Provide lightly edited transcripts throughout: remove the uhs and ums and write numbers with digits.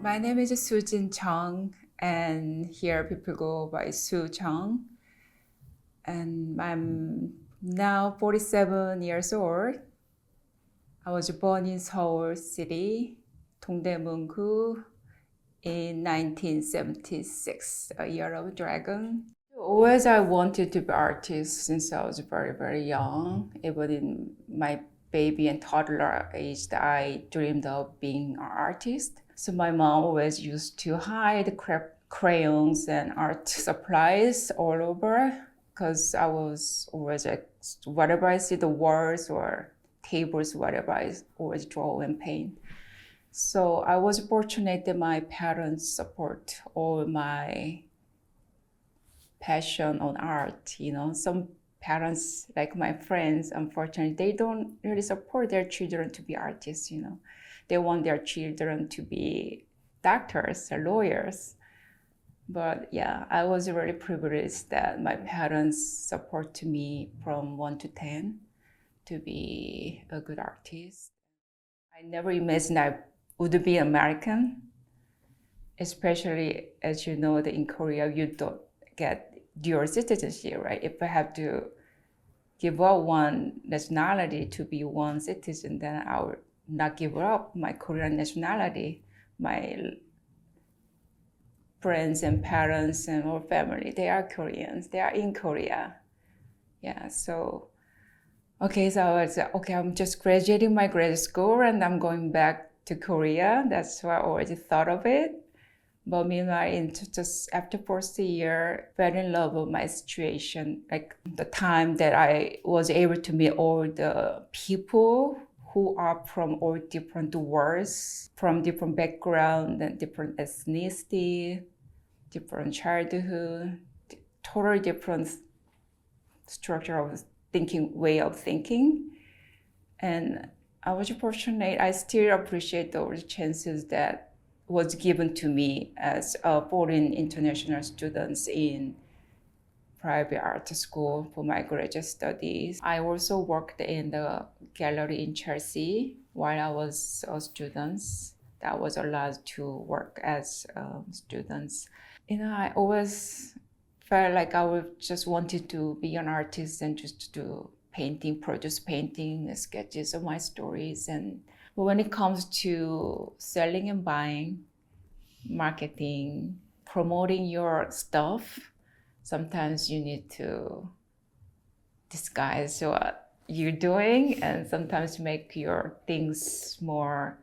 My name is Soo Chung, and here people go by Soo Chung. And I'm now 47 years old. I was born in Seoul City, Dongdaemun-gu, in 1976, a year of dragon. Always I wanted to be artist since I was very, very young. Even in my baby and toddler age, I dreamed of being an artist. So my mom always used to hide crayons and art supplies all over because I was always like, whatever I see, the walls or tables, whatever, I always draw and paint. So I was fortunate that my parents support all my passion on art. Some parents, like my friends, unfortunately, they don't really support their children to be artists. They want their children to be doctors or lawyers. But yeah, I was really privileged that my parents support me from 1 to 10 to be a good artist. I never imagined I would be American, especially as you know that in Korea you don't get dual citizenship, right? If I have to give up one nationality to be one citizen, then I would not give up my Korean nationality. My friends and parents and all family, they are Koreans. They are in Korea. Yeah, so okay, so I was okay, I'm just graduating my grad school and I'm going back to Korea. That's why I already thought of it. But meanwhile, just after first year, fell in love with my situation. Like the time that I was able to meet all the people who are from all different worlds, from different background and different ethnicity, different childhood, totally different structure of thinking, way of thinking. And I was fortunate. I still appreciate those chances that was given to me as a foreign international students in private art school for my graduate studies. I also worked in the gallery in Chelsea while I was a student. That was allowed to work as students. I always felt like I would just wanted to be an artist and just to do painting, produce painting, sketches of my stories. But when it comes to selling and buying, marketing, promoting your stuff, sometimes you need to disguise what you're doing and sometimes make your things more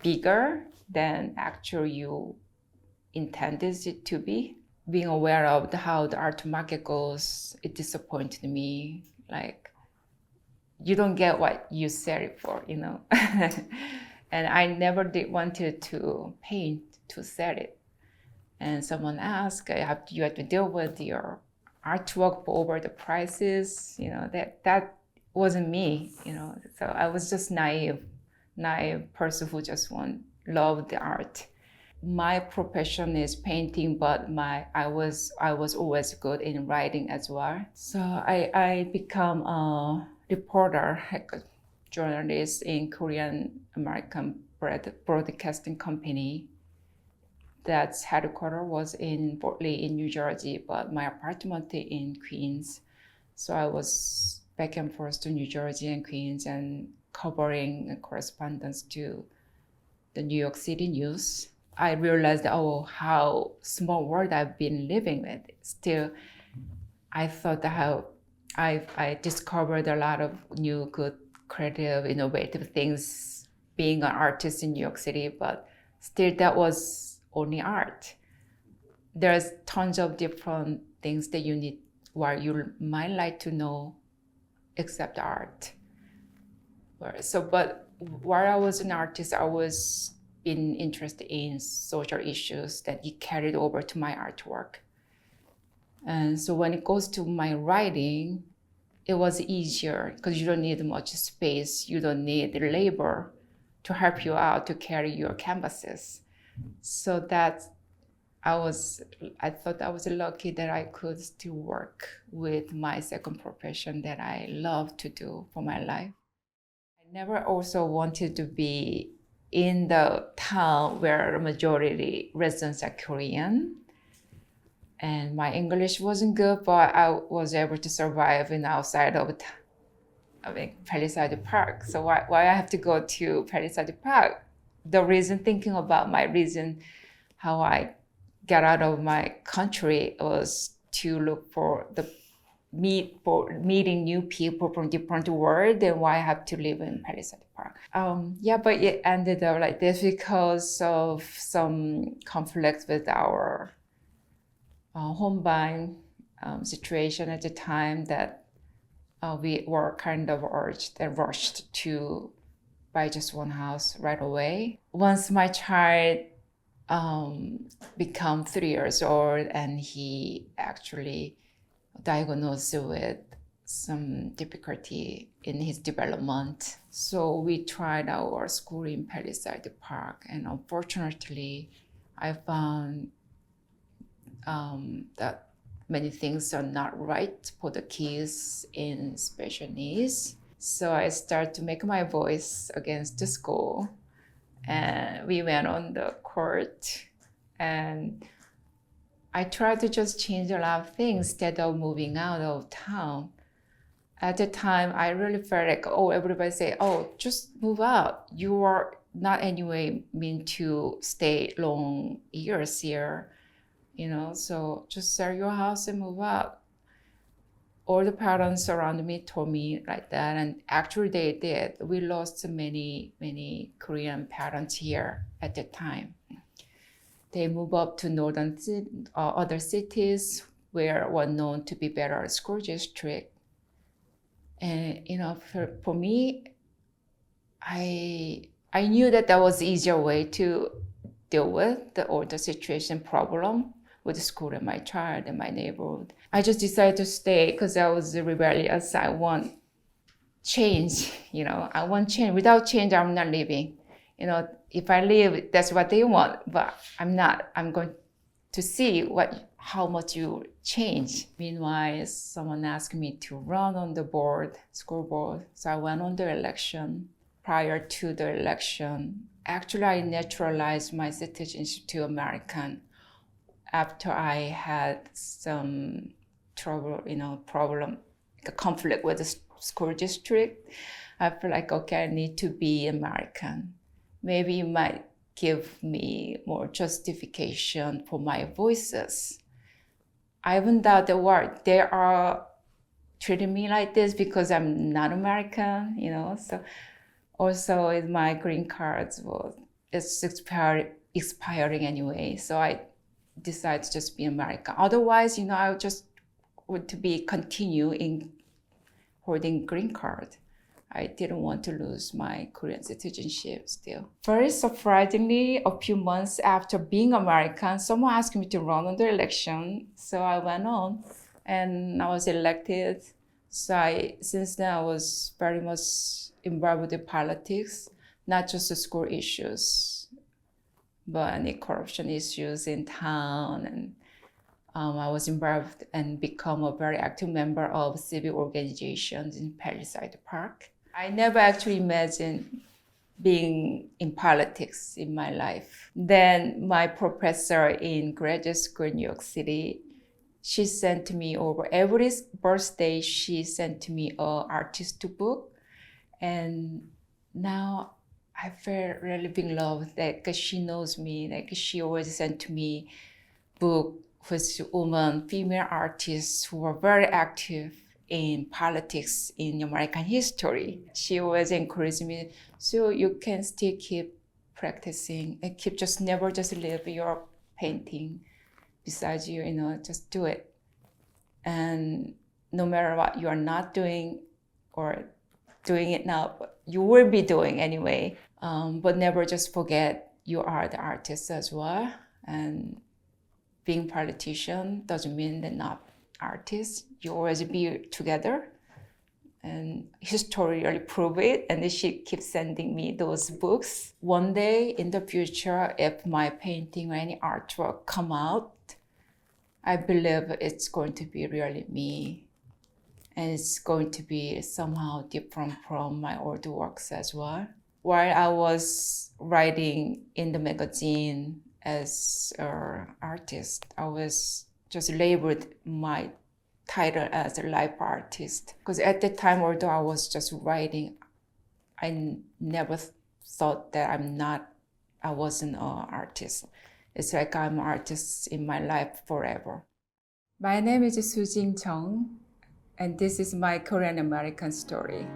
bigger than actually you intended it to be. Being aware of how the art market goes, it disappointed me. Like, you don't get what you sell it for, And I never did wanted to paint to sell it. And someone asked, you have to deal with your artwork over the prices, that wasn't me, So I was just naive person who just loved the art. My profession is painting, but I was always good in writing as well. So I become a reporter, like a journalist in Korean American broadcasting company. That's headquarters was in Fort Lee in New Jersey, but my apartment in Queens. So I was back and forth to New Jersey and Queens and covering correspondence to the New York City news. I realized, how small world I've been living with. Still, I thought how I discovered a lot of new, good, creative, innovative things being an artist in New York City, but still that was only art. There's tons of different things that you need, where you might like to know, except art. But while I was an artist, I was been interested in social issues that it carried over to my artwork. And so when it goes to my writing, it was easier because you don't need much space. You don't need labor to help you out to carry your canvases. So I thought I was lucky that I could still work with my second profession that I love to do for my life. I never also wanted to be in the town where the majority residents are Korean. And my English wasn't good, but I was able to survive in outside of Palisades Park. So why I have to go to Palisades Park? The reason, thinking about my reason, how I got out of my country was to look for meeting new people from different world, and why I have to live in Palisades Park. But it ended up like this because of some conflict with our home buying situation at the time, that we were kind of urged and rushed to buy just one house right away. Once my child become 3 years old, and he actually diagnosed with some difficulty in his development. So we tried our school in Palisades Park, and unfortunately, I found that many things are not right for the kids in special needs. So I started to make my voice against the school, and we went on the court, and I tried to just change a lot of things instead of moving out of town. At the time, I really felt like, everybody say, just move out. You are not anyway meant to stay long years here, so just sell your house and move out. All the parents around me told me like that, and actually they did. We lost many, many Korean parents here at the time. They moved up to other cities where were known to be better school district. And for me, I knew that was the easier way to deal with the situation problem with the school and my child and my neighborhood. I just decided to stay because I was rebellious. I want change. I want change. Without change, I'm not leaving. If I leave, that's what they want, but I'm not. I'm going to see how much you change. Meanwhile, someone asked me to run on the school board. So I went on the election. Prior to the election, actually, I naturalized my citizenship to American after I had some trouble, problem, a conflict with the school district. I feel like, okay, I need to be American. Maybe it might give me more justification for my voices. I even thought they are treating me like this because I'm not American, So also, my green cards it's expiring anyway. So I decided to just be American. Otherwise, I just want to continue in holding green card. I didn't want to lose my Korean citizenship still. Very surprisingly, a few months after being American, someone asked me to run on the election. So I went on and I was elected. So since then, I was very much involved with politics, not just the school issues, but any corruption issues in town. And I was involved and become a very active member of civic organizations in Palisades Park. I never actually imagined being in politics in my life. Then my professor in graduate school in New York City, she sent me over every birthday. She sent me an artist book, and now I feel really being loved because she knows me. Like she always sent to me book with female artists who are very active in politics in American history. She always encouraged me, so you can still keep practicing and never leave your painting beside you, just do it. And no matter what you are not doing or doing it now, but you will be doing anyway. But never just forget you are the artist as well. And being politician doesn't mean they're not artists. You always be together. And history really prove it. And she keeps sending me those books. One day in the future, if my painting or any artwork come out, I believe it's going to be really me. And it's going to be somehow different from my old works as well. while I was writing in the magazine as an artist, I was just labeled my title as a life artist. Because at the time, although I was just writing, I never thought that I wasn't an artist. It's like I'm an artist in my life forever. My name is Soo Chung, and this is my Korean American story.